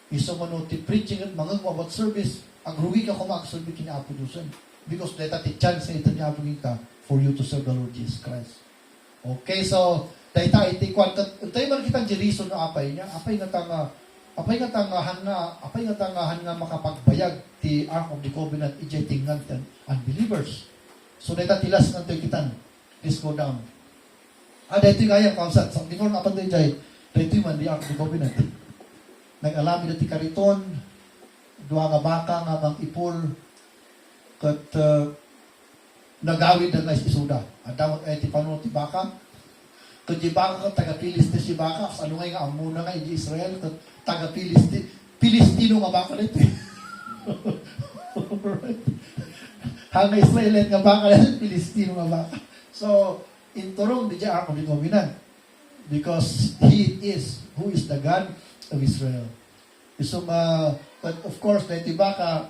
Iso mo no, ti preaching at mga about service, agruwi ka kung agsulbi kini Apo Diyos. Because data ti chance na ito ni Apo kita for you to serve the Lord Jesus Christ. Okay, so, data iti kwanta, tayo man kitang reason na apay niya, apay nga tangahan nga makapagbayag ti Ark of the Covenant, ijay tingnan ti unbelievers. So, data tilas nga tayo kitan. Please go down. Dito yung kaya, kausat. So, before na apan tayo dyan, dito yung man, di Ark of the Covenant. Nag-alami na ti kariton, duha nga baka nga mang ipol, kat nagawid na guys isuda. At damot ay ti panuno ti baka, kat di baka kat taga-Piliste si baka, ano nga nga, amuna nga, di Israel, kat taga-Piliste, Pilistino nga baka nito. Alright. Hanga Israelit nga baka nito, Pilistino nga baka. So, in turong di dya ako di Covenant. Because He is, who is the God of Israel. So, but of course, dahil baka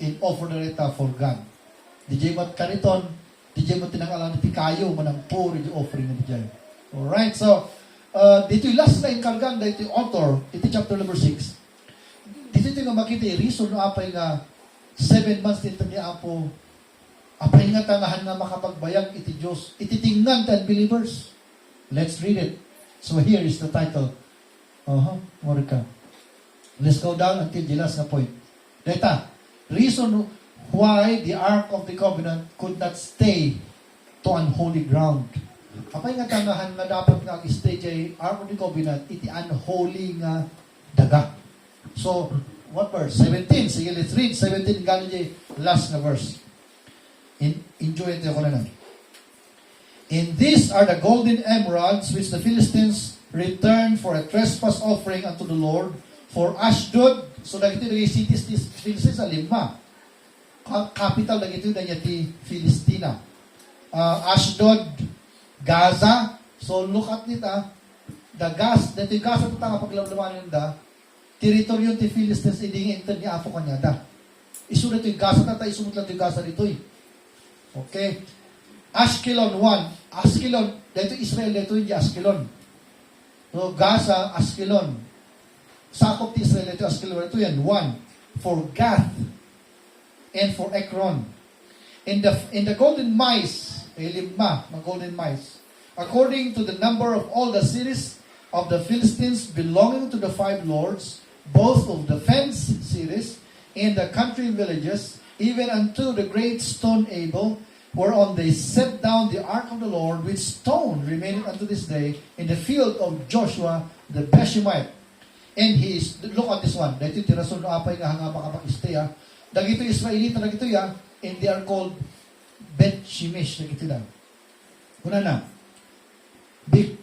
in offer na rita for God. Di dya mat kariton, di dya mat tinangalan ti kayo, manang po, di offering na di dya. Alright, so, dito yung last na inkargan, dito yung author, ito chapter number 6. Dito yung makita yung reason no apay nga 7 months dito ni Apo, apay nga tangahan nga makapagbayag iti Diyos, ititingnan ta believers. Let's read it. So here is the title. Morika. Let's go down until the last na point. Data, reason why the Ark of the Covenant could not stay to unholy ground. Apay nga tangahan nga dapat nga stay kay Ark of the Covenant, iti unholy nga daga. So, what verse? 17. Sige, let's read. 17, gano'n jay last na verse. Enjoy it ko na lang. And these are the golden emeralds which the Philistines returned for a trespass offering unto the Lord for Ashdod. So, dagito yung cities ni Philistines sa 5. Capital dagito yung ti Filistina. Ashdod, Gaza. So, look at nita. The Gaza, dito yung Gaza ito nga paglamlaman yun da. Teritoryo ti Philistines, idingin ito ni Apo kanya da. Isunod ito yung Gaza na tayo, isunod lang ito yung Gaza dito eh. Okay. Ashkelon 1. Ashkelon, dito Israel, dito yung Ashkelon. So, Gaza, Ashkelon. Sakop ti Israel, dito Ashkelon. Ito yan, 1. For Gath and for Ekron. In the golden mice, 5, mga golden mice, according to the number of all the cities of the Philistines belonging to the 5 lords, both of the fenced cities and the country villages, even unto the great stone Abel, whereon they set down the ark of the Lord, which stone remaineth unto this day in the field of Joshua the Beshemite. And he is, look at this one, dahito tirason no apay nga hanga makapag-stay ha. Dagito Israelita, dagito ya, and they are called Bet Shemesh, dagito na. Una na. Big.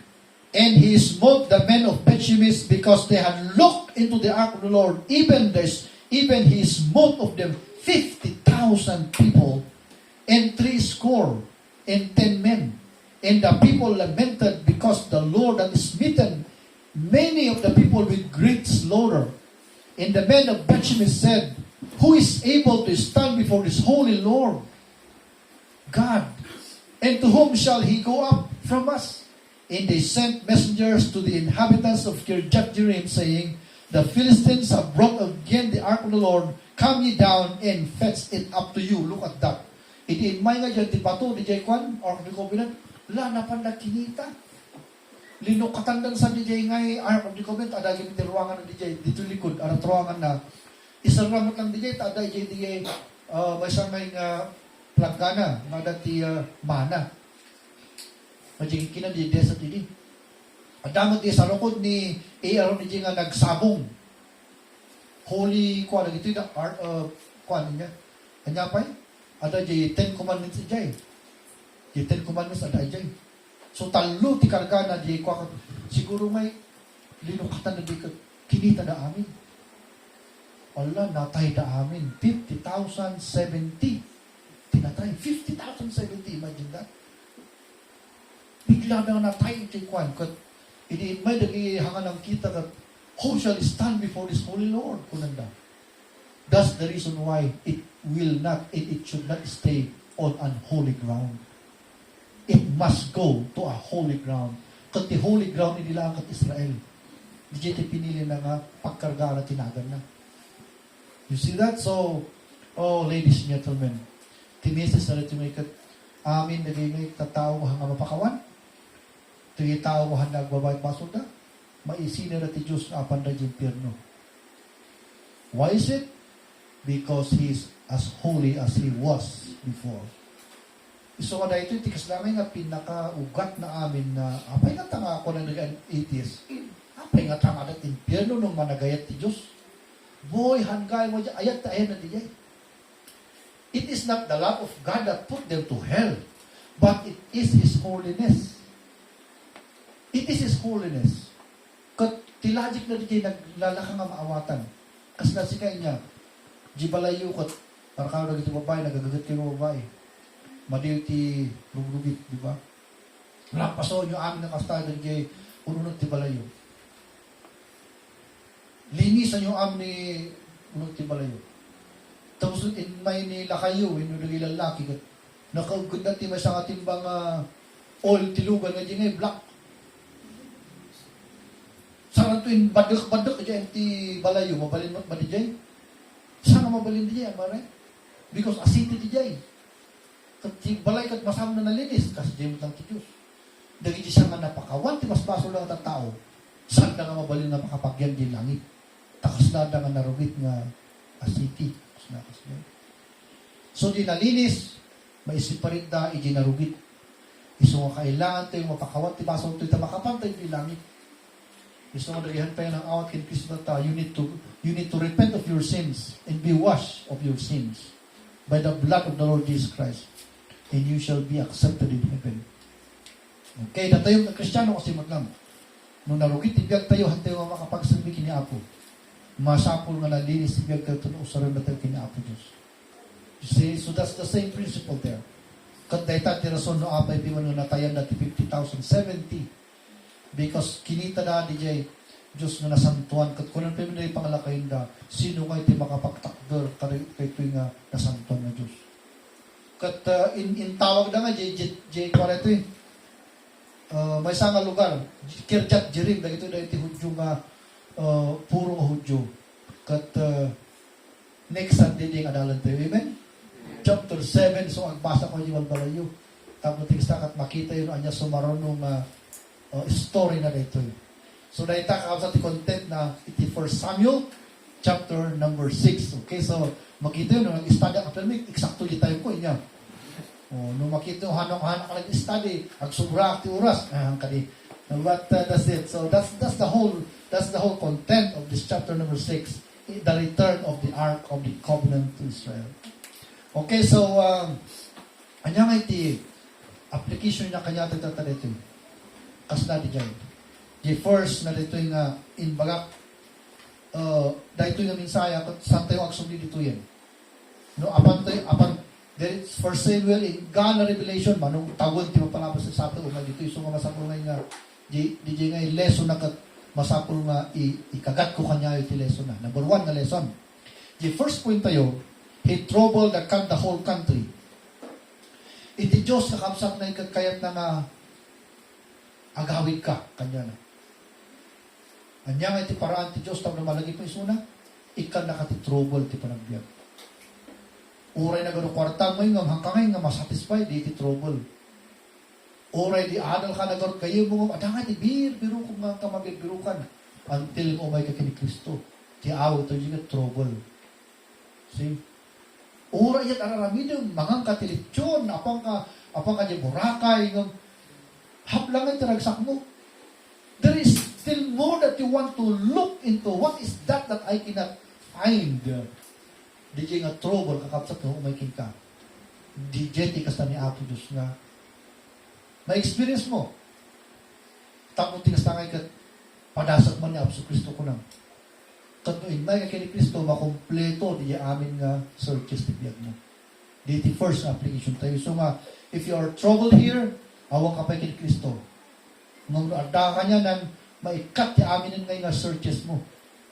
And he smote the men of Bet Shemesh because they had looked into the ark of the Lord, even he smote of them 50,000 people, and 70 men. And the people lamented because the Lord had smitten many of the people with great slaughter. And the men of Bethshemesh said, who is able to stand before this holy Lord God? And to whom shall he go up from us? And they sent messengers to the inhabitants of Kirjath Jearim, saying, the Philistines have brought again the ark of the Lord. Come ye down and fetch it up to you. Look at that. Iti may nga dyan, di bato, di jay kwan, or di ko binan, la napan na kinita. Linukatan lang sa di jay ngay, ark of the covenant, adagin di ruangan na di jay, dito likod, arat ruangan na, isang ramot lang di jay, tada jay di jay, may samay nga plagana, nga dati mana. Majigin kina di desat ini. Adamot di sa lukod ni Aaron di jay nga nagsabong. Holy, kuha na ito yung art, kuha niya. Kanya pa ada jay 10 commandments jay. Jay 10 commandments ada jay. So talo ti karga na jay kuha siguro may linukatan na di kinita na amin. Allah, natay na amin. 50,070. Tinatay. 50,070. Imagine that. Bigla na natay jay kuha. Hindi may dagi hangan ng kita ka who shall stand before this holy Lord? Kunanda. That's the reason why it should not stay on unholy ground. It must go to a holy ground. Kat the holy ground ni nila kat Israel. Di jeti pinili na nga pagkarga na tinagan na. You see that? So, ladies and gentlemen, timisis na rin may kat amin na may tatao hanga mapakawan. Tuy tao mo hanag babayad basod na. Maisina na ti Diyos na apan na impyerno. Why is it? Because He is as holy as He was before. So kada ito, tikas namin nga pinaka-ugat na amin na apay nga tanga ako na nag-atheist. Apay nga tanga na impyerno nung managayat ti Diyos. Boy, hanggay mo dyan. Ayat na diyan. It is not the love of God that put them to hell, but it is His holiness. It is His holiness. Kat tilajik na di naglalaka nga maawatan. Kasi nasikay niya, jibalayo kat para ka na ito babae, nagagagat kayo babae. Madiw ti rugugit, di ba? Lampaso nyo amin ng kastado di ununod ti balayo. Linisan nyo amin ni ununod ti balayo. Tapos may nilakayo, inulagi lalaki kat nakagod na ti may sang atimbang oil tilugan nga di ngay black. Sarang tuwin badak-badak dyan ti balayo, mabalin mo di dyan? Saan nga mabalin di dyan, maray? Because asiti di dyan. Kat ti balay kat masam na nalinis, kasi dyan lang ti Diyos. Dagi di siya nga napakawan, ti mas baso lang ang tao. Saan na nga mabalin na makapagyan di langit? Takas na nga narugit nga asiti. So di nalinis, maisip pa rin da, di narugit. Iso nga kailangan tayo mapakawan, ti baso tayo makapantay di langit. Gusto mo dalihan pa yan ang awat kin Kristo ta, you need to repent of your sins and be washed of your sins by the blood of the Lord Jesus Christ, and you shall be accepted in heaven. Okay, natayong na Kristiyano kasi maglam. Nung narugit, ibiyag tayo, hantayo nga makapagsalmi kini Apo. Masapol nga nalinis, ibiyag tayo tuno, usaran na tayo kini Apo Diyos. You see, so that's the same principle there. Kat dayta tirason no apay piman nga natayan dati 50,070. Because kinita na di jay Diyos nga nasantuan. Kat kunan pa yung pangalakayin da, sino nga iti makapagtakder kay ito nga nasantuan na Diyos. Kat in tawag na nga, jay kwa ito may sanga lugar, Kirjath Jearim, dahil ito Hudyo nga, puro Hudyo. Kat next Sunday din adalan tayo, amen? Chapter 7, so agbasa ko yung balayo. Tapos tingsa kat makita yun, anya sumaronong story na dito. So dahil takap sa content na iti 1 Samuel chapter number 6. Okay, so Makita yun, nung nag-study ang academic, eksakto di tayo ko, inya. Nung makita yung hanok-hanok ka nag-study, ang sobra, oras, kadi. But that's it. So that's the whole content of this chapter number 6, the return of the Ark of the Covenant to Israel. Okay, so, anya nga iti application na kanya ito dito. Kasna di dyan. The first na dito yung inbagak, dito yung minsaya, saan tayo aksumli dito yan. No, apan, there is for sale well in Ghana Revelation, manong tawag, di ba palabas sa sato, dito yung masapul nga di nga yung lesson na masapul nga ikagat ko kanya yung lesson na. Number 1 na lesson. The first point tayo, he troubled the whole country. Iti Diyos nakapsat na ikagkayat na nga agawid ka, kanya na. Anya nga iti paraan ti Diyos, tawag na malagi po isuna, ikan nakati-trouble ti panagbiag. Uray na gano'ng kwarta mo yung hangkangay nga masatisfy, di iti trouble. Uray di adal ka na gano'ng kayo mo, adangay ti biro kung nga kamabir-birukan, until mo may kakini Kristo. Ti awit to yung trouble. See? Uray yat araramidong, mangang katilitsyon, apang ka di burakay, haplangan tinagsak mo. There is still more that you want to look into. What is that I cannot find? Di nga trouble, kakapsat na umaykin ka. Di ti kasta ni Apo Diyos nga. Na-experience mo. Tapos tinastangay ka, padasag man ni Apo Kristo ko nang. Katuin, may kakini Kristo, makompleto, di amin nga searches ti biyag mo. Di ti first application tayo. So nga, if you are troubled here, awang ka pa kini Kristo. Nung ada ka niya nang maikat ti amin nga searches mo.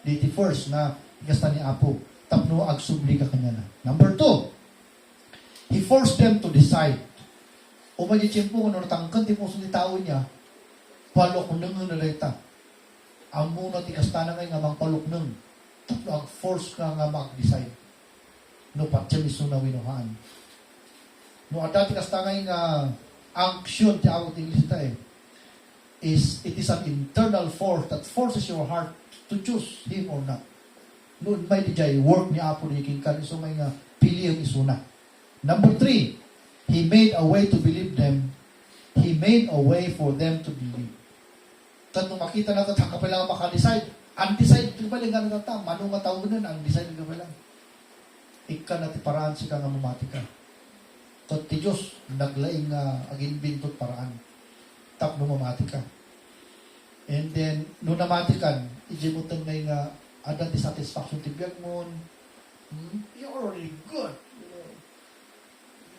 Di ti first na kasta ni Apo. Tapno agsubli ka kanya na. Number 2, he forced them to decide. O magyitsimpo kung natangkan ti puso ni tao niya, palok nung nalita. Ang muna ti kastana ngay nga mangpalok nung. Tapno ag-force ka nga mag-decide. No patya miso na winuhaan. No ada ti kastana ngay nga action ti awat English ta it is an internal force that forces your heart to choose him or not. Noon may di jay work ni Apo ni King Kali, so may nga pili ang isuna. Number 3, he made a way to believe them. He made a way for them to believe. Nung makita na ito, hanggang pa lang makadecide. Undecide, ito ba lang nga nata? Manong nga tawag nun, undecide ka pa lang. Ika na ti paraan sika nga mamati ka. Tot ti Diyos, naglaing aging bintot paraan. Tap nung mamati ka. And then, nung namati ka, ijimutan ngay nga, ada dissatisfaction ti biyag mo, you're already good.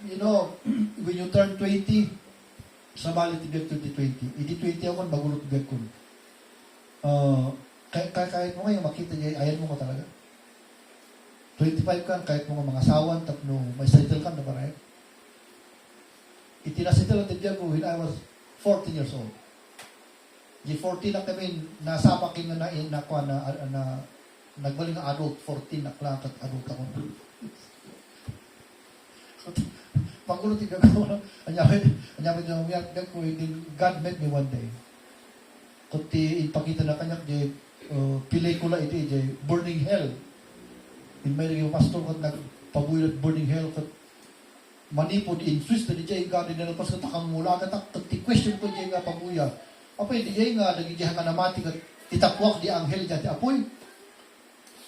You know, when you turn 20, sa bali ti biyag 2020, hindi 20 ako, magulot biyag ko. Kahit mo ngayon, makita niya, ayan mo ka talaga. 25 ka, kahit mo mga asawan, tapno, may settle ka na ba rin? Itinasettle ang ti biyag ko when I was 14 years old. Di 14 na kami, nasama kin na nagbaling nga adult, 14 na klang adult ako. Panggulo tiga ko, anyapit na umiyak ko, God met me one day. Kuti ipakita na kanyak, pelikula iti, Burning Hell. In may naging pastor ko, nagpabuyod Burning Hell, manipod in Swiss, na di jay God, inalapas ka takang mula, question ko jay nga pabuya. Apa hindi jay nga, nagigihan ka na mati, itakwak di anghel dyan, di apoy.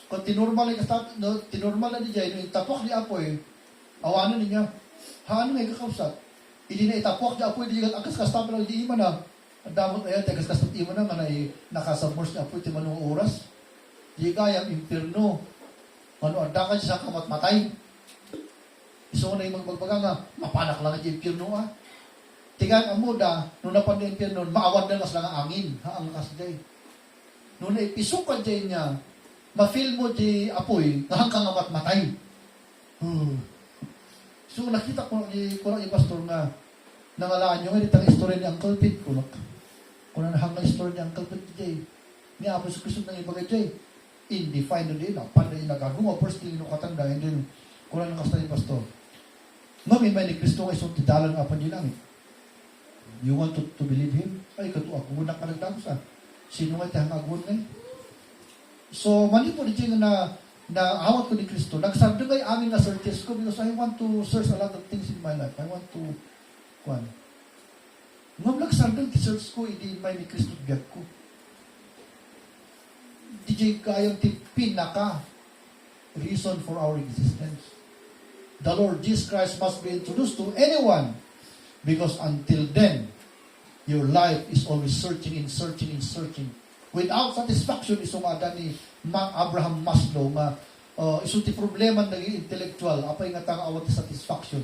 Kung tinormal na di jay, nung itakwak di apoy, awanan niya, haan nga ikakausat. Hindi na itakwak di apoy, di akas kastam lang di ima na, ang damot na yan, tegas kastam ima na, nga na nakasabmors di apoy, ti manong oras. Di kayang impirno, anda ka siya sa kamat-matay. Iso na yung magbaga nga, mapanak lang ang impirno Tigan ang muda, nung napan yung nun, maawad na kas lang ang angin, ang kas day. Nung naipisukan dyan niya, ma-feel mo di apoy, hanggang amat matay. So nakita ko lang yung pastor nga, nangalaan nyo ngayon, itang istorya ni Uncle Pete, kung hanggang istorya ni Uncle Pete dyan, ni Apo sa Kristo ng ibagay dyan, indefine na din, paano yung nagagawa, first thing yung katanda, and then, kung ano kasta yung pastor. Mami, may ni Kristo nga isang tidalan nga pa di langit. You want to believe Him? Ay, katuwa, kumunak ka nagdagos Sino nga itang agun ngayon? So, mali po di na na hawat ko ni Kristo, nagsardugay amin na searches ko because I want to search a lot of things in my life. I want to, ngam nagsardug, search ko, hindi may ni Kristo biyag ko. DJ kayang pinaka reason for our existence. The Lord Jesus Christ must be introduced to anyone because until then, your life is always searching and searching and searching. Without satisfaction, isong ada ni Abraham Maslow, iso ti problema naging intellectual, apay nga tanga awat ti satisfaction.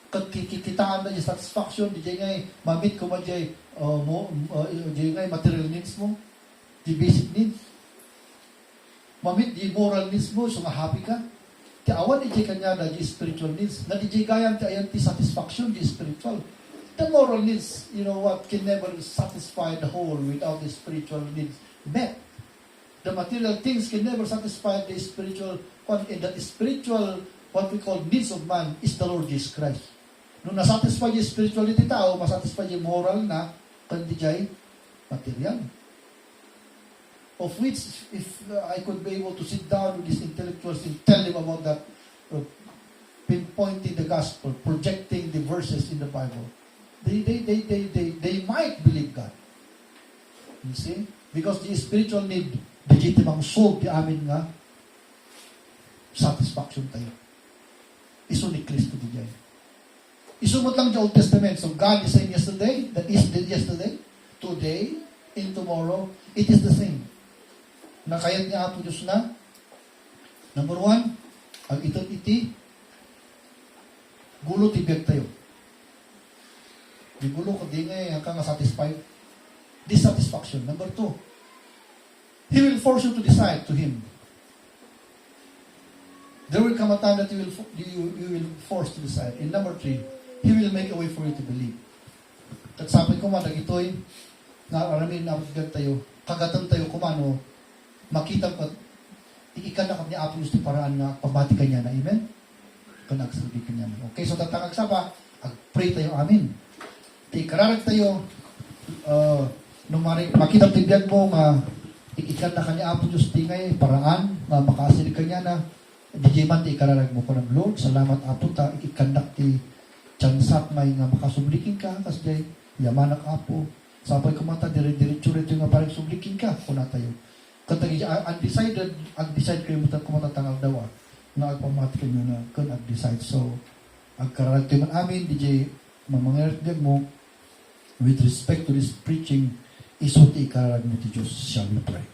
Kad kikitaan na yung satisfaction, di ngay mamit ko ma di ngay material needs mo, di basic needs. Mamit di moral needs mo, so nga happy ka. Ti awan di kanya na di spiritual needs. Na di gayam ti ayan ti satisfaction, di spiritual. The moral needs, you know what, can never satisfy the whole without the spiritual needs met. The material things can never satisfy the spiritual, and that spiritual, what we call needs of man, is the Lord Jesus Christ. Nung nasatisfy yung spirituality tao, masatisfy yung moral na, kandi jay, material. Of which, if I could be able to sit down with these intellectuals and tell them about that, pinpointing the gospel, projecting the verses in the Bible, they might believe God. You see? Because the spiritual need, legitimang solve di amin nga satisfaction tayo. Iso ni Kristo di jay. Isumot lang sa Old Testament. So God is saying yesterday, that is yesterday, today, and tomorrow, it is the same. Nakayat niya ato Diyos na, number one, ang itot iti, gulo tibiyag tayo. Di gulo ko, di nga ka nga satisfied. Dissatisfaction. Number two, He will force you to decide to Him. There will come a time that you will force to decide. And number three, He will make a way for you to believe. At sabi ko man, ito'y naaramin na tayo, kagatan tayo kumano, makita ko, ikan na kami Apo Diyos paraan nga, pabati kanya na, amen? Kanagsabi kanya na. Okay, so tatangag sa pa, pray tayo, amen. Ikararag tayo, makita tigyan mo, ikan na kanya Apo Diyos tingay, paraan, makasili kanya na, DJ man, ikararag mo ko ng Lord, salamat Apo ta, ikandak ti tiyansat may nga makasublikin ka, kasi yamanak Apo, sapay kumata, dire-diretso rito nga parang sublikin ka, kuna tayo. Katagi, undecided kayo mo kumatatangal daw, na agpamati kayo na, kung ag-decide. So, agkararag tayo man amin, DJ, mamangyarag mo, with respect to this preaching, isuti ikararag mo ti Diyos, shall we pray.